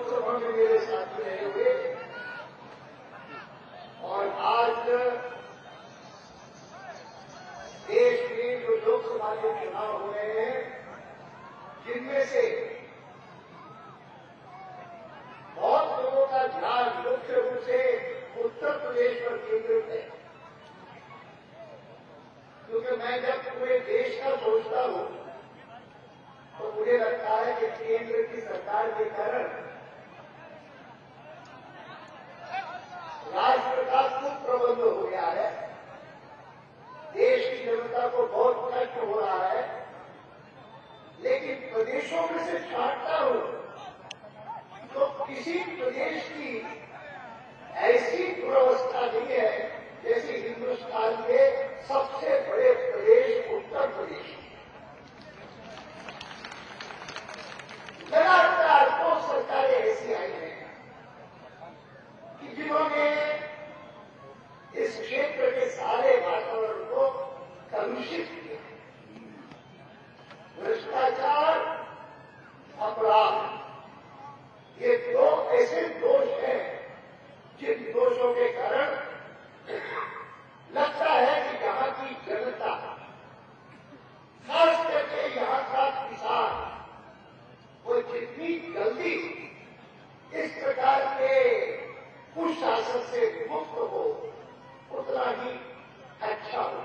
लोकसभा में मेरे साथी रहे हुए और आज देश में जो लोकसभा के चुनाव हो रहे हैं, जिनमें से बहुत लोगों का ध्यान मुख्य रूप से उत्तर प्रदेश पर केंद्रित है, क्योंकि मैं जब पूरे देश का सोचता हूं तो मुझे लगता है कि केंद्र की सरकार के कारण राष्ट्र का कुप्रबंध हो गया है, देश की जनता को बहुत कष्ट हो रहा है। लेकिन प्रदेशों में से छांटता हूं तो किसी प्रदेश की ऐसी दुर्वस्था नहीं है जैसे हिंदुस्तान के सबसे बड़े प्रदेश उत्तर प्रदेश। लगातार दो सरकारें ऐसी आई हैं कि जिन्होंने इस क्षेत्र के सारे वातावरण को कलुषित किया। भ्रष्टाचार, अपराध, ये दो ऐसे दोष हैं जिन दोषों के कारण लगता है कि यहां की जनता, खास करके यहां का किसान, वो जितनी जल्दी इस प्रकार के कुशासन से मुक्त हो उतना ही अच्छा हो।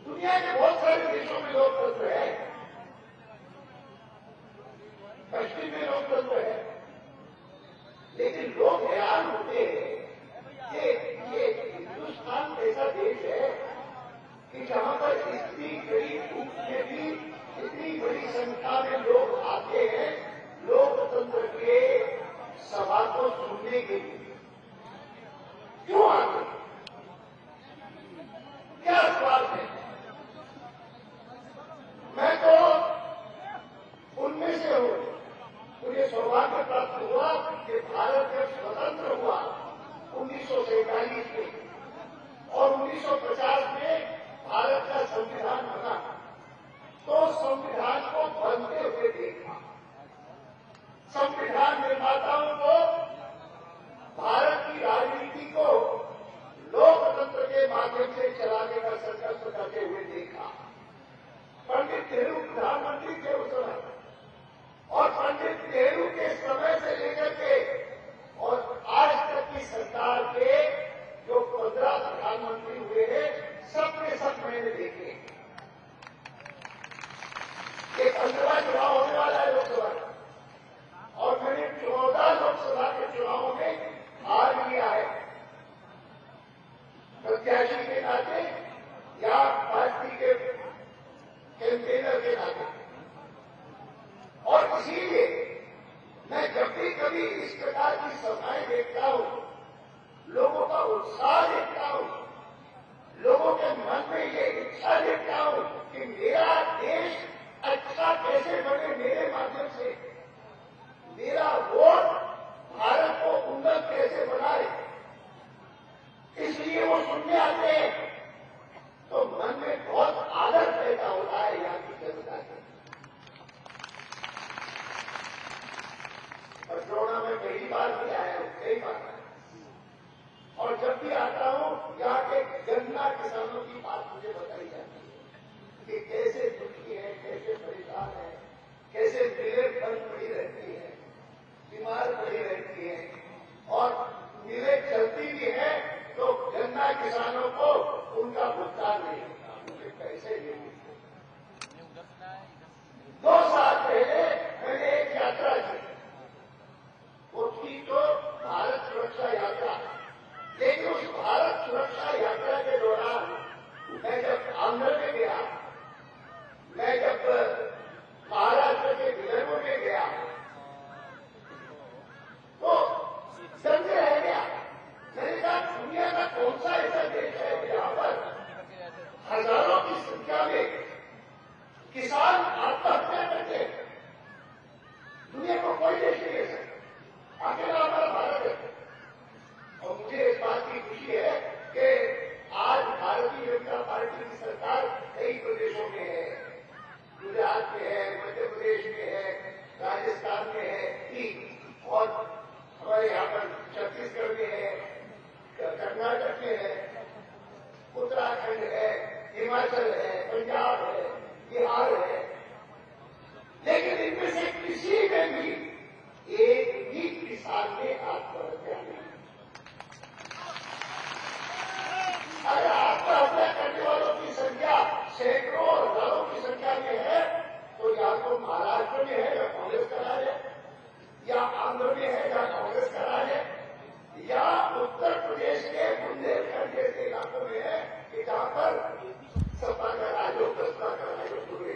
दुनिया के बहुत सारे देशों में लोकतंत्र है, पश्चिम में लोकतंत्र है, लेकिन लोग हैरान होते हैं कि ये हिंदुस्तान ऐसा देश है कि जहां पर इतनी बड़ी धूप में भी इतनी बड़ी संख्या में लोग आते हैं लोकतंत्र के सभा को सुनने के लिए। क्यों आते हैं? क्या स्वार्थ है? मैं तो उनमें से हूं। मुझे सौभाग्य प्राप्त हुआ कि भारत जब स्वतंत्र हुआ 1947 में और 1950 में भारत का संविधान बना, तो संविधान को बनते हुए देखा। संविधान निर्माताओं को भारत की राजनीति को लोकतंत्र के माध्यम से चलाने का संकल्प करते हुए देखा। पंडित नेहरू प्रधानमंत्री थे उस समय, और पंडित नेहरू के समय से लेकर के और आज तक की सरकार के जो 15 प्रधानमंत्री हुए हैं, सबके सब मैंने देखे। ये 15 चुनाव होने वाला है लोकसभा, और मैंने 14 लोकसभा के चुनावों में भाग लिया है, प्रत्याशी के नाते या पार्टी के कैंपेनर के नाते। और इसीलिए मैं जब भी कभी इस प्रकार की सभाएं देखता हूं, लोगों का उत्साह देखता हूं, लोगों के मन में ये इच्छा देखता हूं कि मेरा देश अच्छा कैसे बने मेरे माध्यम से, मेरा वोट भारत को उन्नत कैसे बनाए, इसलिए वो सुनने आते हैं। तो मन में बहुत आदर पैदा होता है यहाँ की जनता के। और चुनाव में पहली बार भी आया हूं, कई बार आया, और जब भी आता हूं यहाँ के गन्ना किसानों की बात मुझे बताई जाती है कि कैसे दुखी है, कैसे परेशान है, कैसे मिलें बंद पड़ी रहती है, बीमार पड़ी रहती है, और मिलें चलती भी है तो गन्ना किसानों को उनका भुगतान नहीं होता, उनके पैसे नहीं मिलते। 2 साल पहले मैंने एक यात्रा की, वो थी तो भारत सुरक्षा यात्रा। लेकिन उस भारत सुरक्षा यात्रा के दौरान मैं जब आंध्र में गया, मैं जब महाराष्ट्र के विदर्भ में गया, तो समझे रह गया। मैंने कहा दुनिया का कौन सा ऐसा देश है जहां पर हजारों की संख्या में किसान आत्महत्या करते हैं? दुनिया को कोई देश नहीं है, अकेला हमारा भारत है। और मुझे इस बात की खुशी है कि आज भारतीय जनता पार्टी की सरकार कई प्रदेशों में है, उत्तराखंड है, हिमाचल है, पंजाब है, बिहार है, लेकिन इनमें से किसी में भी एक भी किसान ने आत्महत्या नहीं। अगर आत्महत्या करने वालों की संख्या सैकड़ों और हजारों की संख्या में है, तो या तो महाराष्ट्र में है या कांग्रेस करा है, या आंध्र में है या कांग्रेस करा है, या उत्तर प्रदेश के बुंदेलखंड जैसे इलाकों में है कि जहां पर सपा का राज हो, बसपा का राज हो, पूरे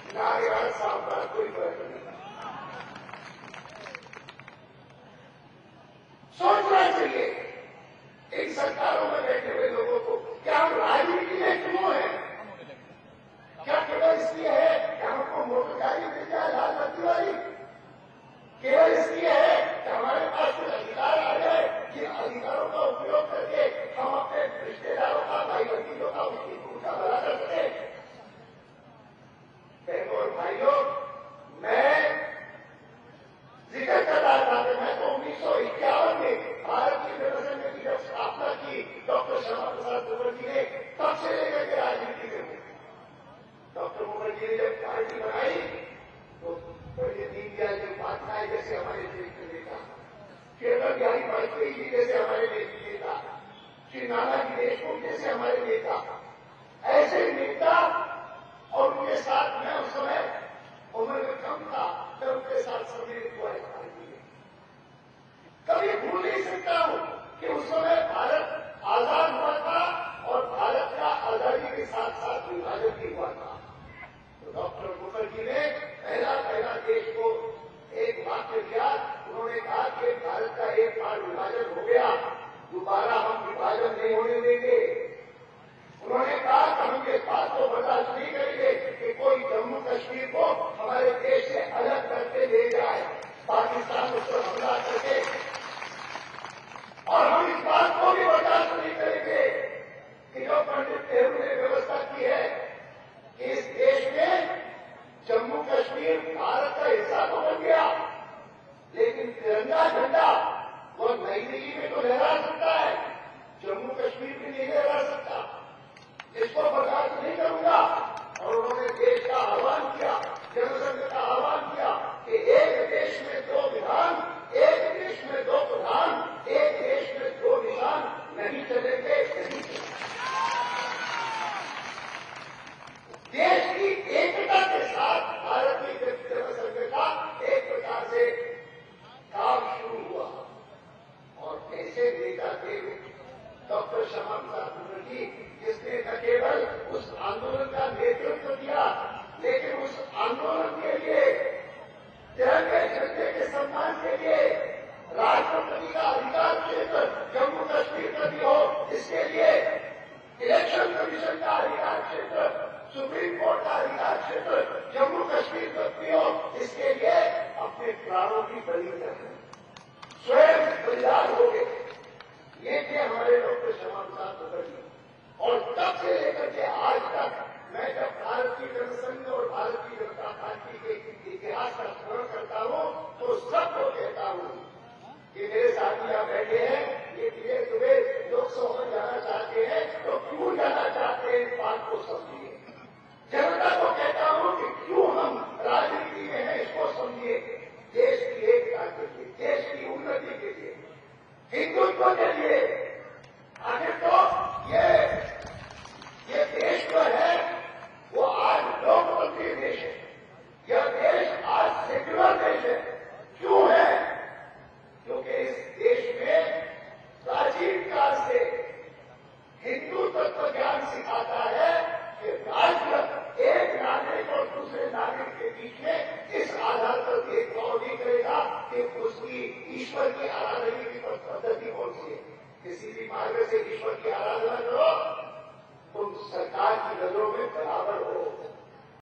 नागराज साहब का कोई फर्क नहीं। सोचना चाहिए इन सरकारों में बैठे हुए लोगों को, क्या हम राजनीति में क्यों है? क्या केवल इसलिए है कि हमको मोटर गाड़ी मिल जाए लाल बत्ती वाली? केवल इसलिए है कि हमारे पास कुछ अधिकार आ जाए, जिन अधिकारों का उपयोग करके हम अपने रिश्तेदारों का, भाई बंधुओं का, उनका भला कर सके? बहनों और भाइयों, मैं जिक्र कर रहा था कि मैं तो 1951 में भारत की जनसंघ की जब स्थापना की डॉक्टर श्यामा प्रसाद मुखर्जी ने, तब से लेकर के राजनीति में डॉक्टर मुखर्जी ने जब पार्टी बनाई तो पंडित दीनदयाल उपाध्याय जैसे हमारे देश के नेता, श्री अटल बिहारी वाजपेयी जी जैसे हमारे देश के नेता, श्री नानाजी देशमुख जैसे हमारे नेता, ऐसे नेता, और उनके साथ मैं उस समय उम्र में कम था, मैं उनके साथ सम्मिलित हुआ इस पार्टी में। कभी भूल नहीं सकता हूं कि उस समय भारत आजाद हुआ था और भारत का आजादी के साथ साथ विभाजन भी हुआ था। तो डॉक्टर मुखर्जी ने पहला देश को एक वाक्य दिया। उन्होंने कहा कि भारत का एक बार विभाजन हो गया, दोबारा हम विभाजन नहीं होने देंगे। उन्होंने कहा कि हम ये बात को बर्दाश्त नहीं करेंगे कि कोई जम्मू कश्मीर को हमारे देश से अलग करके ले जाए, पाकिस्तान उस पर हमला करके, और हम इस बात को भी बर्दाश्त नहीं करेंगे कि जो पंडित नेहरू ने व्यवस्था की है कि इस देश में जम्मू कश्मीर भारत का हिस्सा तो बन गया, लेकिन तिरंगा झंडा वो नई दिल्ली में तो लहरा सकता है, जम्मू कश्मीर में नहीं लहरा सकता। इसको बर्दाश्त नहीं करूंगा। और उन्होंने देश का आह्वान किया, जनसंघ का आह्वान किया कि एक देश में दो विधान, एक देश में दो प्रधान, एक देश में दो निशान नहीं चलेंगे। देश की एकता के साथ भारतीय जनसंघ का एक प्रकार से काम शुरू हुआ, और ऐसे नेता थे डॉक्टर श्यामा प्रसाद मुखर्जी, जिसने न केवल उस आंदोलन का नेतृत्व किया, लेकिन उस आंदोलन के लिए, तिरंगे झंडे के सम्मान के लिए, राष्ट्रपति का अधिकार क्षेत्र जम्मू कश्मीर का भी हो, इसके लिए इलेक्शन कमीशन का अधिकार क्षेत्र, सुप्रीम कोर्ट का अधिकार क्षेत्र जम्मू कश्मीर का भी हो, इसके लिए अपने प्राणों की बलि कर स्वयं बलिदान हो गए। ये थे हमारे डॉक्टर श्यामा प्रसाद मुखर्जी। और तब से लेकर के आज तक मैं जब भारतीय जनसंघ और भारतीय जनता पार्टी के इतिहास का स्मरण करता हूं, तो सबको कहता हूं कि मेरे साथी यहां बैठे हैं, ये धीरे धीरे लोकसभा में जाना चाहते हैं, तो क्यों जाना चाहते हैं, इस बात को समझिए। जनता को कहता हूं कि क्यों हम राजनीति में हैं, इसको समझिए। देश की एकता के लिए, देश की उन्नति के लिए, हिंदुत्व के लिए। आखिर तो ये देश जो है वो आज लोकतंत्री देश है, यह देश आज सेक्युलर देश है। क्यों है? क्योंकि इस देश में प्राचीन काल से हिंदू तत्व ज्ञान सिखाता है कि राष्ट्र एक नागरिक और दूसरे नागरिक के बीच में इस आधार पर भेदभाव नहीं करेगा कि उसकी ईश्वर की आराधना की पद्धति कौन सी है। किसी भी मार्ग से ईश्वर की आराधना करो, तुम सरकार की नजरों में बराबर हो।